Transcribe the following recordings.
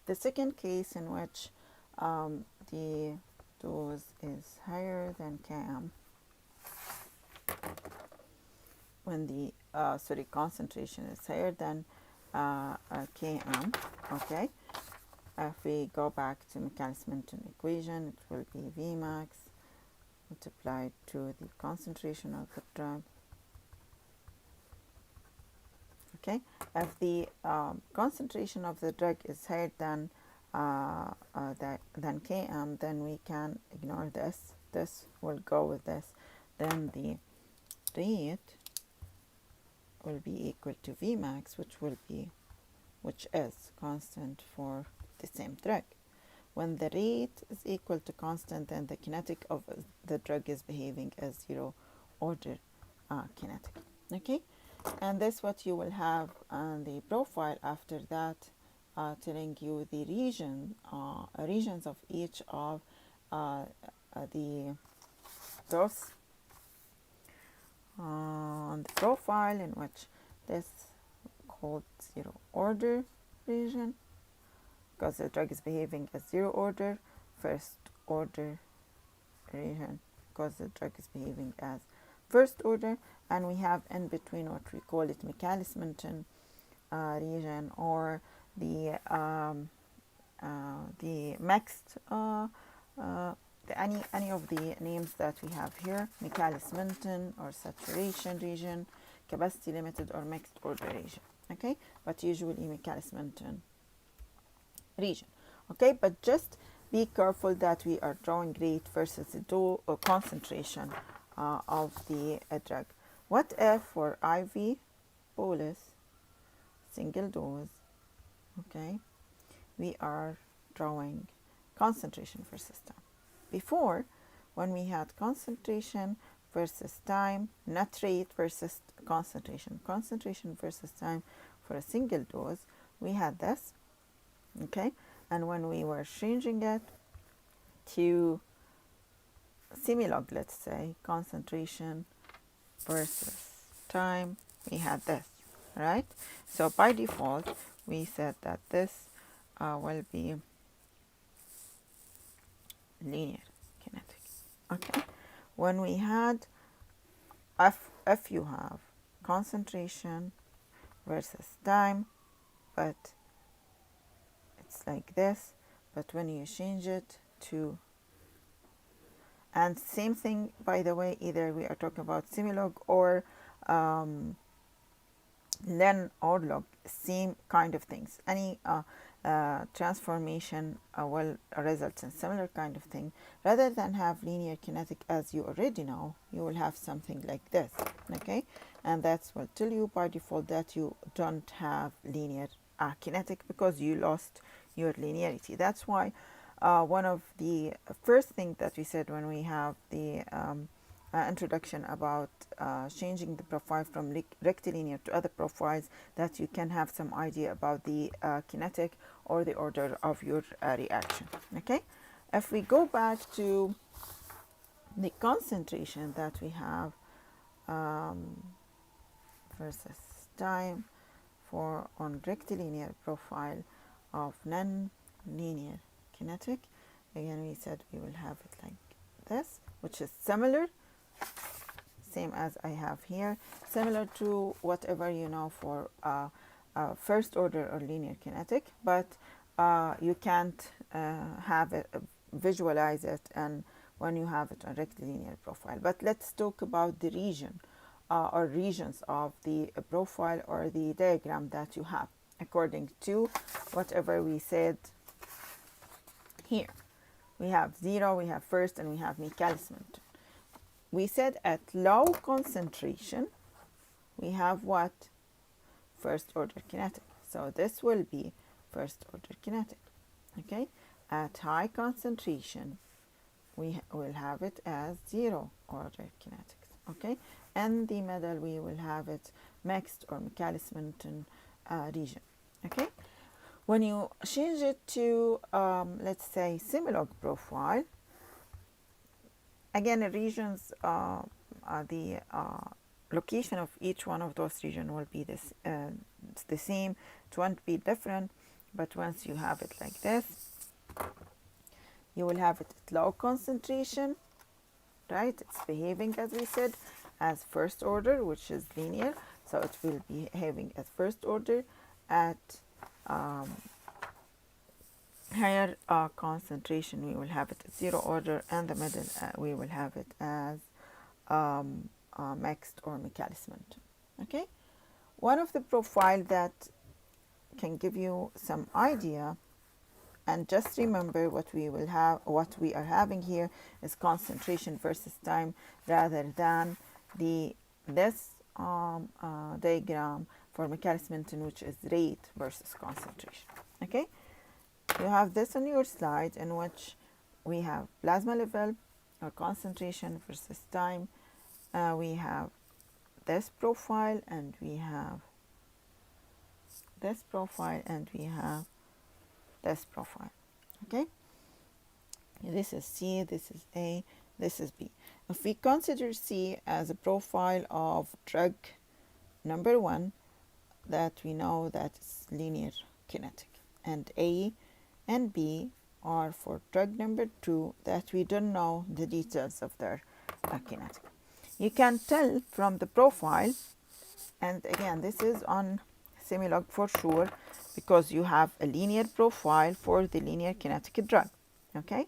The second case in which the dose is higher than Km, when the concentration is higher than Km, okay, if we go back to Macalister-Menten equation, it will be Vmax multiplied to the concentration of the drug. Okay, if the concentration of the drug is higher than Km, then we can ignore this. This will go with this. Then the rate will be equal to Vmax, which is constant for the same drug. When the rate is equal to constant, then the kinetic of the drug is behaving as zero order kinetic. Okay, and that's what you will have on the profile after that, telling you the regions of each of those on the profile, in which this called zero order region, because the drug is behaving as zero order, first order region, because the drug is behaving as first order, and we have in between what we call it Macalister-Menten region, or the mixed any of the names that we have here, Macalister-Menten or saturation region, capacity limited or mixed order region. Okay, but usually Macalister-Menten region. Okay, but just be careful that we are drawing rate versus the concentration of the drug. What if for IV bolus single dose, okay, we are drawing concentration versus time? Before, when we had concentration versus time, not rate versus concentration versus time for a single dose, we had this, okay, and when we were changing it to similog, let's say, concentration versus time, we had this, right? So by default, we said that this will be linear kinetic. Okay, when we had if you have concentration versus time, but it's like this, but when you change it to, and same thing, by the way, either we are talking about similog or len or log, same kind of things. Any transformation will result in similar kind of thing. Rather than have linear kinetic, as you already know, you will have something like this, okay, and that's will tell you by default that you don't have linear kinetic because you lost your linearity. That's why one of the first thing that we said when we have the introduction about changing the profile from rectilinear to other profiles, that you can have some idea about the kinetic or the order of your reaction. Okay, if we go back to the concentration that we have versus time for on rectilinear profile of non-linear kinetic, again we said we will have it like this, which is similar, same as I have here, similar to whatever you know for first order or linear kinetic, but you can't have it, visualize it, and when you have it on rectilinear profile. But let's talk about the region or regions of the profile or the diagram that you have according to whatever we said here. We have zero, we have first, and we have Macalister-Menten. We said at low concentration we have what? First order kinetic. So this will be first order kinetic. Okay, at high concentration we will have it as zero order kinetics. Okay, and the middle we will have it mixed or Macalister-Menten region. Okay, when you change it to let's say similog profile, again the regions, the location of each one of those regions will be this the same. It won't be different. But once you have it like this, you will have it at low concentration, right? It's behaving, as we said, as first order, which is linear. So it will be behaving as first order. At um, higher concentration, we will have it at zero order, and the middle, we will have it as mixed or Michaelis-Menten. Okay, one of the profile that can give you some idea, and just remember what we will have, what we are having here is concentration versus time rather than this diagram for Michaelis-Menten, which is rate versus concentration. Okay, you have this on your slide in which we have plasma level or concentration versus time. We have this profile, and we have this profile, and we have this profile. Okay, this is C, this is A, this is B. If we consider C as a profile of drug number 1, that we know that it's linear kinetic, and A and B are for drug number 2 that we don't know the details of their kinetic. You can tell from the profile, and again this is on Semilog for sure, because you have a linear profile for the linear kinetic drug. Okay,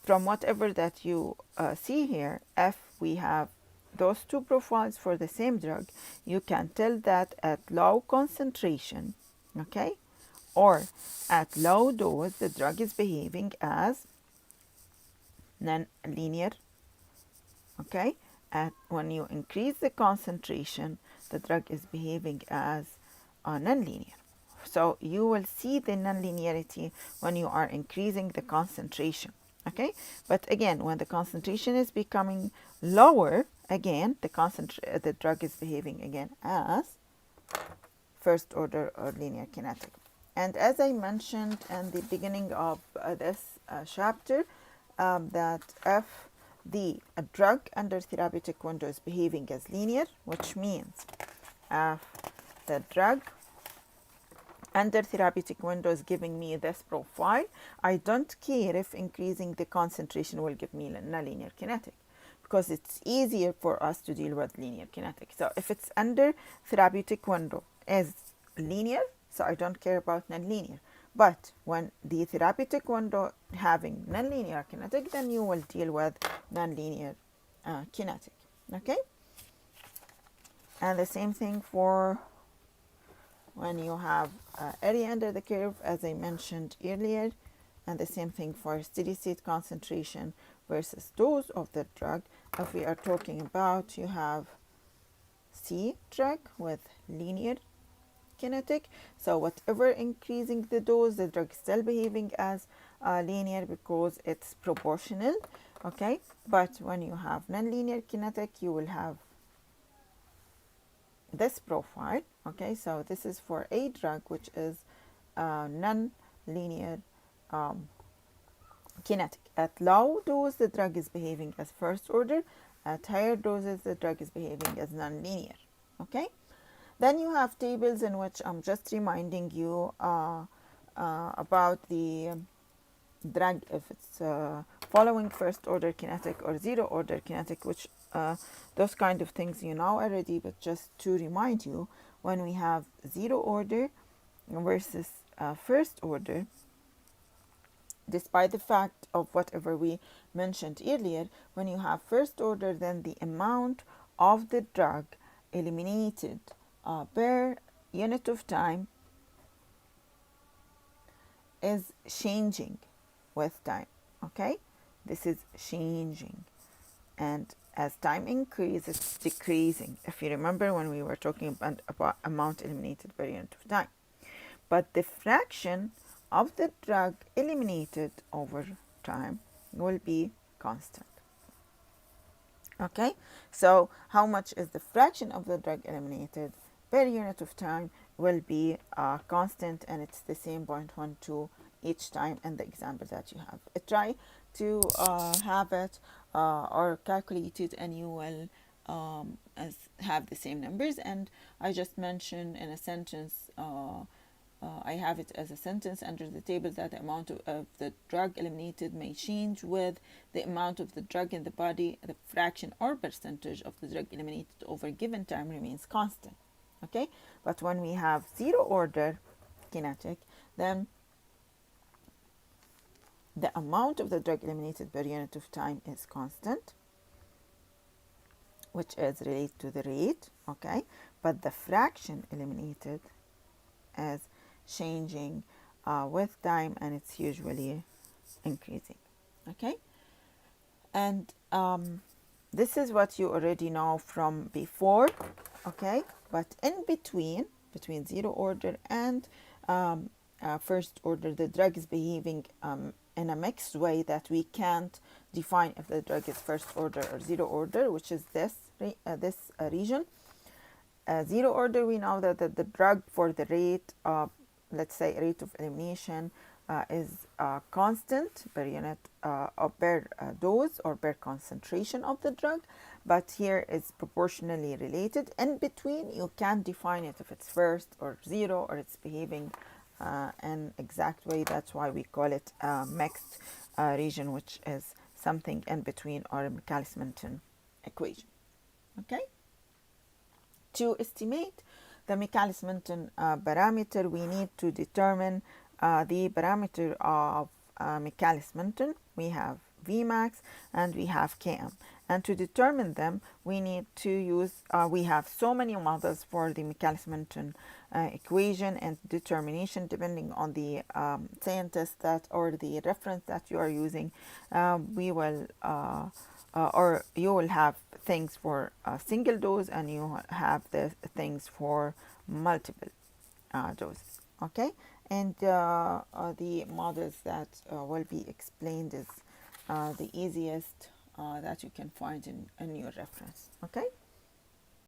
from whatever that you see here, if we have those two profiles for the same drug, you can tell that at low concentration, okay, or at low dose, the drug is behaving as non-linear. Okay, when you increase the concentration, the drug is behaving as non-linear. So you will see the non-linearity when you are increasing the concentration. Okay, but again, when the concentration is becoming lower, again the drug is behaving again as first order or linear kinetic. And as I mentioned in the beginning of this chapter, that if the drug under therapeutic window is behaving as linear, which means if the drug under therapeutic window is giving me this profile, I don't care if increasing the concentration will give me nonlinear kinetic, because it's easier for us to deal with linear kinetic. So if it's under therapeutic window is linear, so I don't care about nonlinear. But when the therapeutic window having nonlinear kinetic, then you will deal with nonlinear kinetic. Okay, and the same thing for when you have area under the curve, as I mentioned earlier, and the same thing for steady state concentration versus dose of the drug. If we are talking about, you have C drug with linear kinetic, so whatever increasing the dose, the drug is still behaving as linear because it's proportional. Okay, but when you have non-linear kinetic, you will have this profile. Okay, so this is for a drug which is non-linear kinetic. At low dose, the drug is behaving as first order. At higher doses, the drug is behaving as non-linear. Okay, then you have tables in which I'm just reminding you about the drug, if it's following first order kinetic or zero order kinetic, which those kind of things you know already, but just to remind you, when we have zero order versus first order, despite the fact of whatever we mentioned earlier, when you have first order, then the amount of the drug eliminated per unit of time is changing with time. Okay, this is changing, and as time increases, it's decreasing. If you remember when we were talking about amount eliminated per unit of time, but the fraction of the drug eliminated over time will be constant. Okay, so how much is the fraction of the drug eliminated per unit of time will be constant, and it's the same 0.12 each time in the example that you have. Try to have it or calculate it, and you will have the same numbers. And I just mentioned in a sentence I have it as a sentence under the table that the amount of the drug eliminated may change with the amount of the drug in the body. The fraction or percentage of the drug eliminated over a given time remains constant. Okay, but when we have zero order kinetic, then the amount of the drug eliminated per unit of time is constant, which is related to the rate. Okay, but the fraction eliminated is changing with time, and it's usually increasing. Okay, and this is what you already know from before. Okay, but in between zero order and first order, the drug is behaving in a mixed way that we can't define if the drug is first order or zero order, which is this region. Zero order, we know that the drug for the rate, let's say rate of elimination, is constant per unit or per dose or per concentration of the drug, but here is proportionally related. In between, you can't define it if it's first or zero or it's behaving in exact way. That's why we call it a mixed region, which is something in between, or a Michaelis-Menten equation. Okay. To estimate the Michaelis-Menten parameter, we need to determine the parameter of Michaelis-Menten. We have Vmax and we have Km. And to determine them, we need to use, we have so many models for the Michaelis-Menten equation and determination, depending on the scientist that or the reference that you are using. We will or you will have things for a single dose, and you have the things for multiple doses. Okay, and the models that will be explained is the easiest that you can find in your reference. Okay.